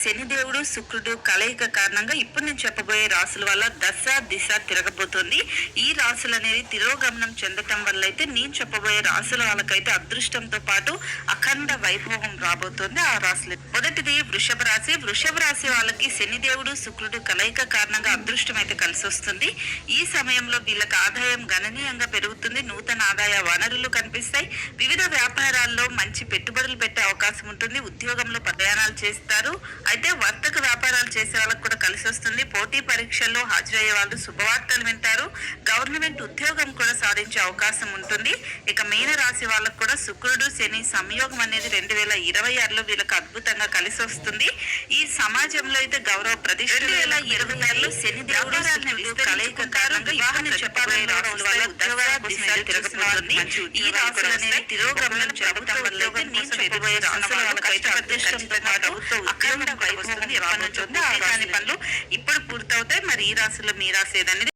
శనిదేవుడు శుక్రుడు కలయిక కారణంగా ఇప్పుడు నేను చెప్పబోయే రాసుల వల్ల దశ దిశ తిరగబోతోంది. ఈ రాసులు అనేది తిరోగమనం చెందటం వల్ల అయితే నేను చెప్పబోయే రాసుల వాళ్ళకైతే అదృష్టంతో పాటు అఖండ వైభవం రాబోతోంది. ఆ రాసులు మొదటిది వృషభ రాశి. వృషభ రాశి వాళ్ళకి శనిదేవుడు శుక్రుడు కలయిక కారణంగా అదృష్టం అయితే కలిసి వస్తుంది. ఈ సమయంలో వీళ్ళకి ఆదాయం గణనీయంగా పెరుగుతుంది. నూతన ఆదాయ వనరులు కనిపిస్తాయి. వివిధ వ్యాపారాల్లో మంచి పెట్టుబడులు పెట్టే అవకాశం ఉంటుంది. ఉద్యోగంలో ప్రయాణాలు చేస్తారు. అయితే వర్తక వ్యాపారాలు చేసే వాళ్ళకు కూడా కలిసి వస్తుంది. పోటీ పరీక్షల్లో హాజరయ్యే వాళ్ళు శుభవార్తలు వింటారు. గవర్నమెంట్ ఉద్యోగం కూడా సాధించే అవకాశం ఉంటుంది. ఇక మీన రాశి వాళ్ళకు కూడా శుక్రుడు శని సంయోగం అనేది 2026లో వీళ్ళకి అద్భుతంగా కలిసి వస్తుంది. ఈ సమాజంలో అయితే గౌరవ ప్రతిష్ట 2026లో శని దేవుడు కలయిక కారణంగా చెప్పబోయే రాసుల వల్ల తిరగబోతుంది. ఈ రాశులు అనేది తిరోగమనం జరగడం వల్ల అయితే నేను చెప్పబోయే రాసుల వాళ్ళకైతే అదృష్టంతో పాటు అఖండ వైభవం పనులు ఇప్పుడు పూర్తవుతాయి. మరి ఈ రాశిలో మీ రాశి ఏదనేది